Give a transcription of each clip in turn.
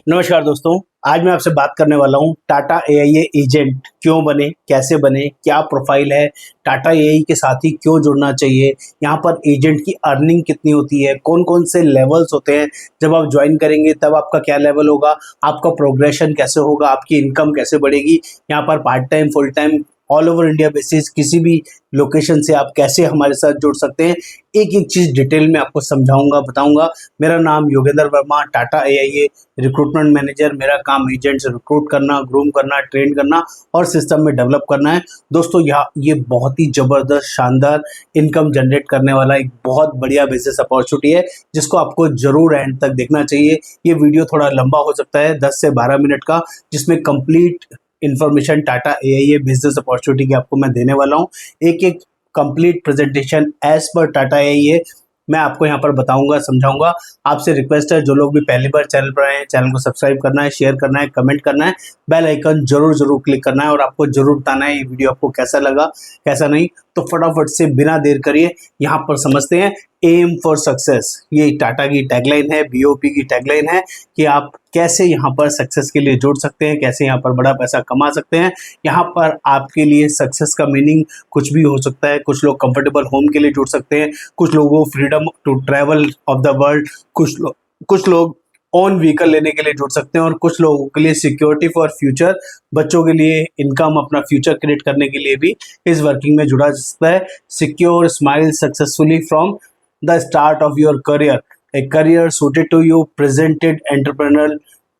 नमस्कार दोस्तों। आज मैं आपसे बात करने वाला हूँ टाटा एआईए एजेंट क्यों बने, कैसे बने, क्या प्रोफाइल है, टाटा एआई के साथ ही क्यों जुड़ना चाहिए, यहाँ पर एजेंट की अर्निंग कितनी होती है, कौन कौन से लेवल्स होते हैं, जब आप ज्वाइन करेंगे तब आपका क्या लेवल होगा, आपका प्रोग्रेशन कैसे होगा, आपकी इनकम कैसे बढ़ेगी, यहाँ पर part time full time all over India basis किसी भी लोकेशन से आप कैसे हमारे साथ जुड़ सकते हैं, एक एक चीज़ डिटेल में आपको समझाऊंगा, बताऊंगा। मेरा नाम Yogendra Verma, Tata AIA recruitment manager. मेरा काम एजेंट्स रिक्रूट करना, ग्रूम करना, ट्रेन करना और सिस्टम में डेवलप करना है। दोस्तों यहाँ ये बहुत ही ज़बरदस्त शानदार इनकम जनरेट करने वाला एक बहुत बढ़िया बिजनेस अपॉर्चुनिटी है, जिसको आपको जरूर एंड तक देखना चाहिए। ये वीडियो थोड़ा लंबा हो सकता है, 10 से 12 मिनट का, जिसमें complete information Tata AIA business opportunity की आपको मैं देने वाला हूँ। एक एक complete presentation as per Tata AIA मैं आपको यहाँ पर बताऊंगा, समझाऊंगा। आपसे रिक्वेस्ट है, जो लोग भी पहली बार चैनल पर आए हैं, चैनल को सब्सक्राइब करना है, शेयर करना है, कमेंट करना है, बेल आइकन जरूर जरूर क्लिक करना है और आपको जरूर बताना है ये वीडियो आपको कैसा लगा, कैसा नहीं। तो फटाफट से बिना देर करिए यहाँ पर समझते हैं एम फॉर सक्सेस। ये टाटा की टैगलाइन है, बीओपी की टैगलाइन है कि आप कैसे यहाँ पर सक्सेस के लिए जुड़ सकते हैं, कैसे यहाँ पर बड़ा पैसा कमा सकते हैं। यहाँ पर आपके लिए सक्सेस का मीनिंग कुछ भी हो सकता है। कुछ लोग कंफर्टेबल होम के लिए जुड़ सकते हैं, कुछ लोगों को freedom to travel of the world, कुछ लोग ओन व्हीकल लेने के लिए जुड़ सकते हैं और कुछ लोगों के लिए सिक्योरिटी फॉर फ्यूचर, बच्चों के लिए इनकम, अपना फ्यूचर क्रिएट करने के लिए भी इस वर्किंग में जुड़ा जा सकता है। Secure smile successfully from the start of your career, a career suited to you, presented entrepreneurial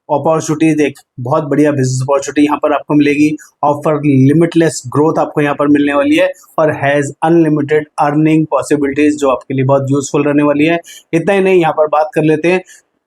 opportunities. एक बहुत बढ़िया बिजनेस अपॉर्चुनिटी यहाँ पर आपको मिलेगी। ऑफर लिमिटलेस ग्रोथ आपको यहाँ पर मिलने वाली है और हैज़ अनलिमिटेड अर्निंग पॉसिबिलिटीज, जो आपके लिए बहुत यूजफुल रहने वाली है। इतना ही नहीं, यहाँ पर बात कर लेते हैं,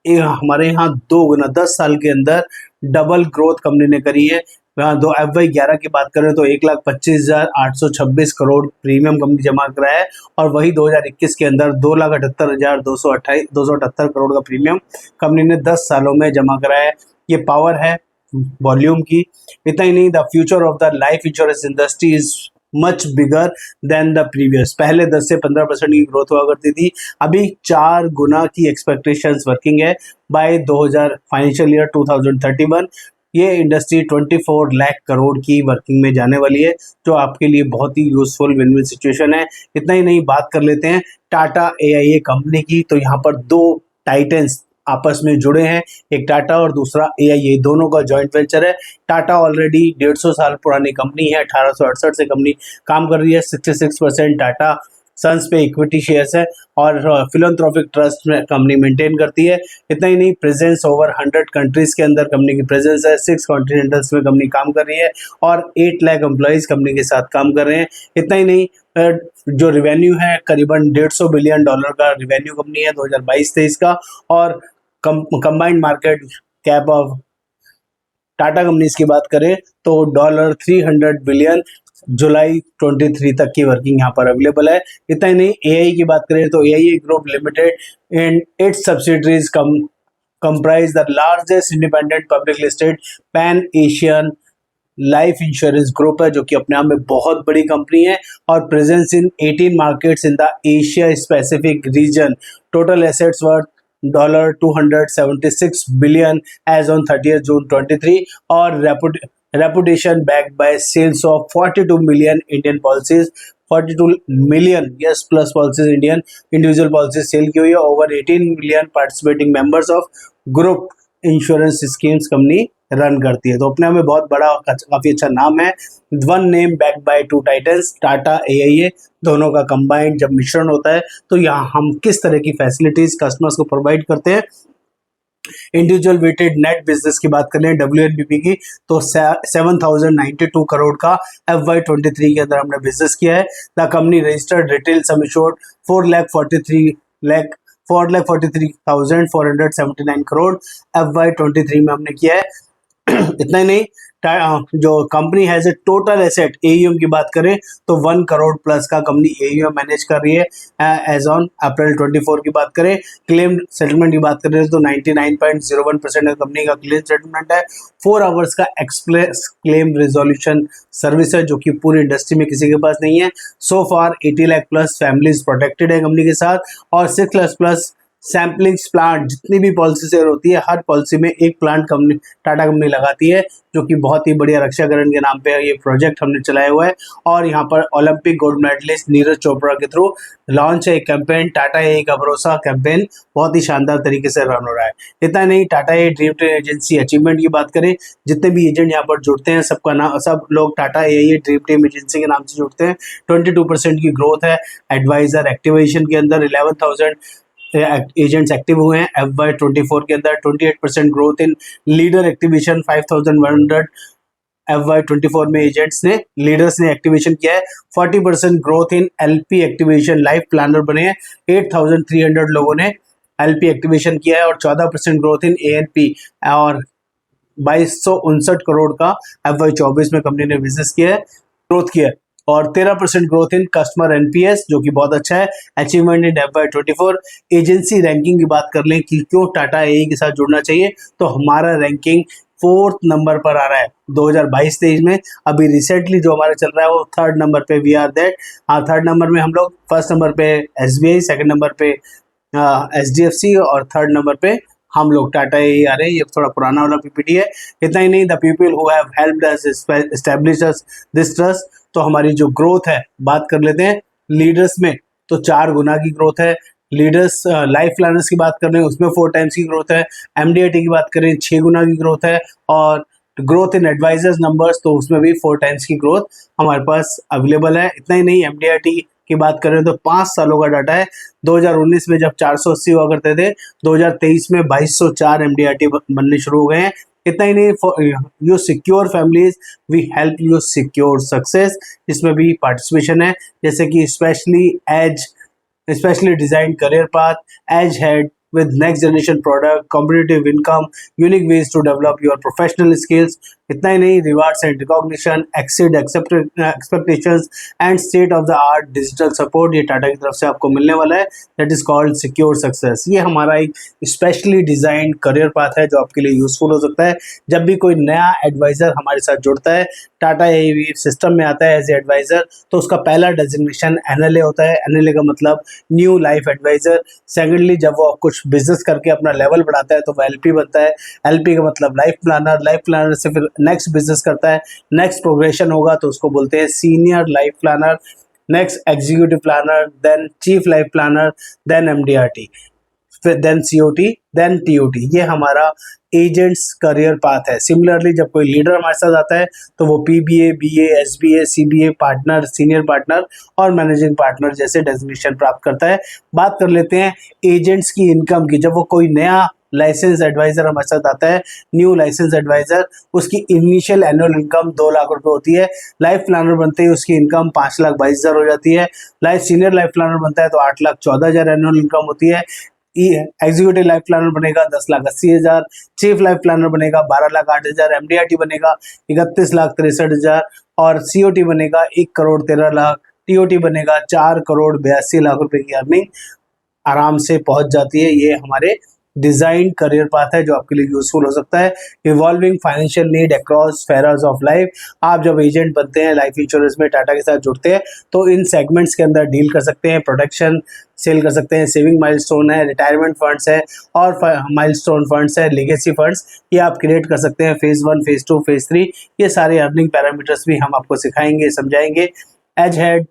हमारे यहाँ 2 गुना 10 साल के अंदर डबल ग्रोथ कंपनी ने करी है। दो FY11 की बात करें तो 1,25,826 करोड़ प्रीमियम कंपनी जमा कराया है और वही 2021 के अंदर 2,78,228 करोड़ का प्रीमियम कंपनी ने 10 सालों में जमा कराया है। ये पावर है वॉल्यूम की। इतना ही नहीं, the future of the life insurance industry is much bigger than the previous. पहले 10 से 15% की ग्रोथ हुआ करती थी, अभी 4 गुना की एक्सपेक्टेशंस वर्किंग है बाय 2000 फाइनेंशियल ईयर 2031। ये इंडस्ट्री 24 लाख करोड़ की वर्किंग में जाने वाली है, जो आपके लिए बहुत ही यूजफुल विन विन सिचुएशन है। इतना ही नहीं, बात कर लेते हैं टाटा एआईए कंपनी की। तो यहाँ पर 2 टाइटन्स आपस में जुड़े हैं, एक टाटा और दूसरा एआईए, दोनों का जॉइंट वेंचर है। टाटा ऑलरेडी 150 साल पुरानी कंपनी है, 1868 से कंपनी काम कर रही है। 66% टाटा सन्स पे इक्विटी शेयर्स है और फिलंथ्रोपिक ट्रस्ट में कंपनी मेंटेन करती है। इतना ही नहीं, प्रेजेंस ओवर 100 कंट्रीज के अंदर कंपनी की प्रेजेंस है। 6 कॉन्टिनेंटल्स में कंपनी काम कर रही है और 8 लाख एम्प्लॉइज कंपनी के साथ काम कर रहे हैं। इतना ही नहीं, जो रिवेन्यू है करीबन $150 बिलियन का रिवेन्यू कंपनी है 2022-23 का। और combined market cap of Tata companies की बात करें तो $300 बिलियन जुलाई 23 तक की वर्किंग यहाँ पर अवेलेबल है। इतना ही नहीं, एआई की बात करें तो AI group limited and it's subsidiaries comprise the largest independent public listed pan Asian life insurance group है, जो कि अपने आप में बहुत बड़ी कंपनी है और presence in 18 markets in the Asia specific region. Total assets worth $276 billion as on 30 June 23 और reputation backed by sales of 42 million Indian policies. 42 million yes plus policies, Indian individual policies sale की हुई है। Over 18 million participating members of group insurance schemes company run करती है। तो अपने में बहुत बड़ा, काफी अच्छा नाम है। One name backed by 2 titans, Tata AIA, दोनों का कंबाइंड जब मिश्रण होता है तो यहाँ हम किस तरह की फैसिलिटीज कस्टमर्स को प्रोवाइड करते हैं। इंडिविजुअल वेटेड नेट बिजनेस की बात करें WNBP की तो 7,092 करोड़ का FY23 के अंदर हमने बिजनेस किया है। The company registered retail sum assured 4,43,479 crore FY23 में हमने किया है। इतना ही नहीं, जो company has a total asset AUM की बात करें तो 1 करोड़ प्लस का कंपनी AUM मैनेज कर रही है एज ऑन अप्रैल 24 की बात करें। क्लेम सेटलमेंट की बात करें तो 99.01% कंपनी का क्लेम सेटलमेंट है। 4 आवर्स का एक्सप्रेस क्लेम रिजोल्यूशन सर्विस है, जो कि पूरी इंडस्ट्री में किसी के पास नहीं है। सो फार 80 लाख प्लस फैमिलीज प्रोटेक्टेड है कंपनी के साथ और 6 लाख प्लस सैम्पलिंग्स प्लांट, जितनी भी पॉलिसी शेयर होती है हर पॉलिसी में एक प्लांट कंपनी टाटा कंपनी लगाती है, जो कि बहुत ही बढ़िया रक्षाकरण के नाम पे ये प्रोजेक्ट हमने चलाया हुआ है। और यहाँ पर Olympic gold medallist Neeraj Chopra के थ्रू लॉन्च है एक कैंपेन, टाटा ए का भरोसा कैंपेन, बहुत ही शानदार तरीके से रन हो रहा है। इतना नहीं, Tata a dream train agency achievement की बात करें, जितने भी एजेंट यहाँ पर जुड़ते हैं सबका नाम, सब लोग Tata a dream team agency के नाम से जुड़ते हैं। 22% की ग्रोथ है। एडवाइजर एक्टिवेशन के अंदर 11,000 एजेंट्स एक्टिव हुए हैं। FY24 के अंदर 28% growth in leader activation, 5,100 FY24 में एजेंट्स ने, लीडर्स ने एक्टिवेशन किया है। 40% growth in LP activation, life planner बने हैं, 8,300 लोगों ने LP एक्टिवेशन किया है। और 14% ग्रोथ इन ANP, और 2259 करोड़ का FY24 में कंपनी ने बिजनेस किया है, ग्रोथ किया है। और 13% ग्रोथ इन कस्टमर NPS, जो कि बहुत अच्छा है, achievement in FY24। Agency ranking की बात कर लें कि क्यों टाटा AE के साथ जुड़ना चाहिए, तो हमारा रैंकिंग 4th नंबर पर आ रहा है 2022-23 में। अभी रिसेंटली जो हमारा चल रहा है वो 3rd नंबर पे we are that. 3rd number में हम लोग, 1st नंबर पे SBI, 2nd नंबर पे HDFC और 3rd नंबर पे हम लोग टाटा ए आ रहे हैं। ये थोड़ा पुराना वाला PPT है। इतना ही नहीं, the people who have helped us establish this trust, तो हमारी जो ग्रोथ है बात कर लेते हैं लीडर्स में, तो 4 गुना की ग्रोथ है। लीडर्स लाइफ प्लानर्स की बात कर रहे हैं उसमें 4 टाइम्स की ग्रोथ है। MDIT की बात करें 6 गुना की ग्रोथ है। और ग्रोथ इन एडवाइजर्स नंबर्स, तो उसमें भी 4 टाइम्स की ग्रोथ हमारे पास अवेलेबल है। इतना ही नहीं, MDIT की बात करें तो 5 सालों का डाटा है। 2019 में जब 480 हुआ करते थे, 2023 में 2204 MDIT बनने शुरू हो गए हैं। इतना ही नहीं, you secure families, we help you secure success, इसमें भी पार्टिसिपेशन है, जैसे कि specially design career path, edge ahead with next generation product, competitive income, unique ways to develop your professional skills। इतना ही नहीं, rewards and recognition, exceed expectations and state of the art digital support, ये टाटा की तरफ से आपको मिलने वाला है। That is called secure success. ये हमारा एक स्पेशली डिजाइन करियर पाथ है जो आपके लिए यूजफुल हो सकता है। जब भी कोई नया एडवाइजर हमारे साथ जुड़ता है, टाटा ए सिस्टम में आता है एज ए एडवाइजर, तो उसका पहला डेजिग्नेशन NLA होता है। NLA का मतलब न्यू लाइफ एडवाइजर। सेकेंडली, जब वो कुछ बिजनेस करके अपना लेवल बढ़ाता है तो वो LP बनता है। LP का मतलब लाइफ प्लानर। लाइफ प्लानर से फिर नेक्स्ट बिजनेस करता है, नेक्स्ट प्रोग्रेशन होगा तो उसको बोलते हैं senior life planner, next executive planner, then chief life planner, then MDRT, फिर देन COT, देन TOT। ये हमारा एजेंट्स करियर पाथ है। सिमिलरली, जब कोई लीडर हमारे साथ आता है तो वो PBA, BA, SBA, CBA, partner, senior partner और मैनेजिंग पार्टनर जैसे डेजिग्नेशन प्राप्त करता है। बात कर लेते हैं एजेंट्स की इनकम की। जब वो कोई नया लाइसेंस एडवाइजर हमारे साथ आता है, न्यू लाइसेंस एडवाइजर, उसकी इनिशियल एनुअल इनकम 2 लाख रुपए होती है। लाइफ प्लानर बनते ही उसकी इनकम 5,22,000 हो जाती है। सीनियर लाइफ प्लानर बनता है तो 8,14,000 एनुअल इनकम होती है। एग्जीक्यूटिव लाइफ प्लानर बनेगा 10,80,000, चीफ लाइफ प्लानर बनेगा 12,08,000, MDRT बनेगा 31,63,000 और COT बनेगा 1,13,00,000, TOT बनेगा 4,82,00,000 रुपए की अर्निंग आराम से पहुंच जाती है। ये हमारे डिजाइन करियर पाथ है जो आपके लिए यूजफुल हो सकता है। Evolving financial need across phases of life. आप जब एजेंट बनते हैं, लाइफ इंश्योरेंस में टाटा के साथ जुड़ते हैं, तो इन सेगमेंट्स के अंदर डील कर सकते हैं। प्रोटेक्शन सेल कर सकते हैं, सेविंग माइलस्टोन है, रिटायरमेंट फंड्स है और माइलस्टोन फंड्स है, लेगेसी फंड्स, ये आप क्रिएट कर सकते हैं। फेज 1, फेज 2, फेज 3, ये सारे अर्निंग पैरामीटर्स भी हम आपको सिखाएंगे, समझाएंगे। Edge ahead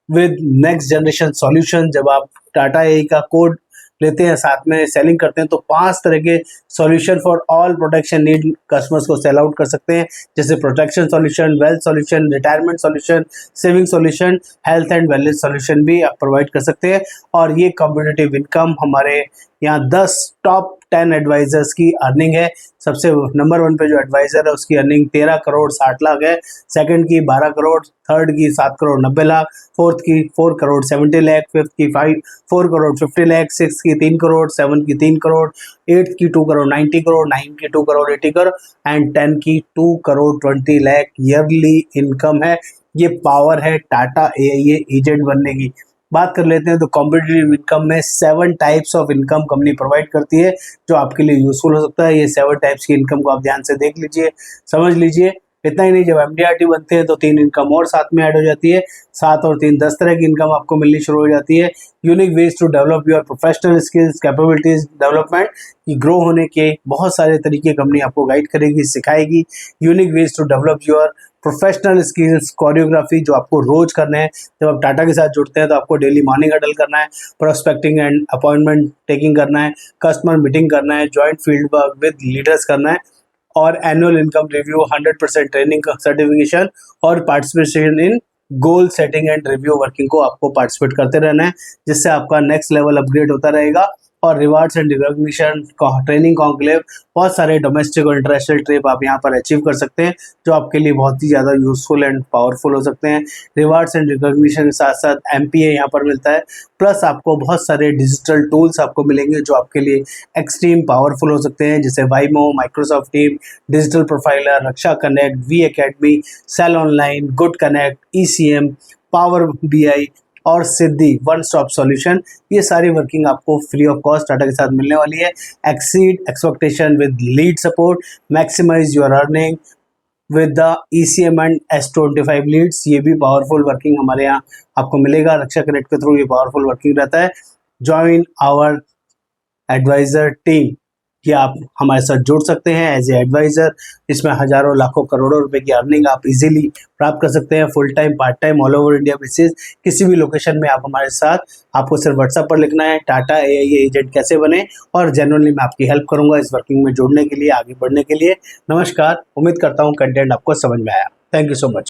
with next generation solution, जब आप टाटा ए का कोड लेते हैं, साथ में सेलिंग करते हैं, तो 5 तरह के solution for all protection need customers को सेल आउट कर सकते हैं, जैसे protection solution, wealth solution, retirement solution, saving solution, health and wellness solution भी आप प्रोवाइड कर सकते हैं। और ये कॉम्पिटिटिव इनकम हमारे यहाँ 10 टॉप 10 एडवाइजर्स की अर्निंग है। सबसे नंबर 1 पे जो एडवाइजर है उसकी अर्निंग 13 करोड़ 60 लाख है, सेकंड की 12 करोड़, थर्ड की 7 करोड़ 90 लाख, फोर्थ की 4 करोड़ 70 लाख, फिफ्थ की 4 करोड़ 50 लाख, सिक्स की 3 करोड़, 7 की 3 करोड़, 8 की 2 करोड़ 90 करोड़, 9 की 2 करोड़ 80 करोड़ एंड 10 की 2 करोड़ 20 लाख ईयरली इनकम है। ये पावर है टाटा AIA एजेंट बनने की। बात कर लेते हैं तो कॉम्पिटिटिव इनकम में 7 types of income company provide करती है जो आपके लिए यूजफुल हो सकता है। ये 7 टाइप्स की इनकम को आप ध्यान से देख लीजिए, समझ लीजिए। इतना ही नहीं, जब MDRT बनते हैं तो 3 इनकम और साथ में ऐड हो जाती है। 7 और 3 10 तरह की इनकम आपको मिलनी शुरू हो जाती है। Unique ways to develop your professional skills capabilities development, की ग्रो होने के बहुत सारे तरीके कंपनी आपको गाइड करेगी, सिखाएगी। Unique ways to develop your professional skills choreography, जो आपको रोज करने हैं। जब आप टाटा के साथ जुड़ते हैं तो आपको डेली मॉर्निंग हडल करना है, प्रोस्पेक्टिंग एंड अपॉइंटमेंट टेकिंग करना है, कस्टमर मीटिंग करना है, joint field work with leaders करना है, और annual income review, 100% training certification और participation in goal setting and review working को आपको पार्टिसिपेट करते रहना है, जिससे आपका नेक्स्ट लेवल अपग्रेड होता रहेगा। और rewards and recognition, training conclave, बहुत सारे डोमेस्टिक और इंटरनेशनल ट्रिप आप यहाँ पर अचीव कर सकते हैं, जो आपके लिए बहुत ही ज़्यादा यूजफुल एंड पावरफुल हो सकते हैं। रिवार्ड्स एंड रिकॉग्निशन के साथ साथ MPA यहाँ पर मिलता है, प्लस आपको बहुत सारे डिजिटल टूल्स आपको मिलेंगे जो आपके लिए एक्सट्रीम पावरफुल हो सकते हैं, जैसे वाइमो, Microsoft team, digital profiler, Raksha connect, V academy, sell online, good connect, ECM, power BI और सिद्धि वन स्टॉप सॉल्यूशन। ये सारी वर्किंग आपको फ्री ऑफ कॉस्ट टाटा के साथ मिलने वाली है। Exceed expectation with lead support, maximise your earning with the ECM and S25 leads, ये भी पावरफुल वर्किंग हमारे यहाँ आपको मिलेगा। रक्षा कनेक्ट के थ्रू ये पावरफुल वर्किंग रहता है। ज्वाइन आवर एडवाइजर टीम, कि आप हमारे साथ जुड़ सकते हैं एज ए एडवाइज़र। इसमें हज़ारों लाखों करोड़ों रुपए की अर्निंग आप इजीली प्राप्त कर सकते हैं, full time part time all over India basis, किसी भी लोकेशन में आप हमारे साथ। आपको सिर्फ व्हाट्सएप पर लिखना है टाटा AIA एजेंट कैसे बने, और जेन्युइनली मैं आपकी हेल्प करूंगा इस वर्किंग में जुड़ने के लिए, आगे बढ़ने के लिए। नमस्कार, उम्मीद करता हूँ कंटेंट आपको समझ में आया। Thank you so much.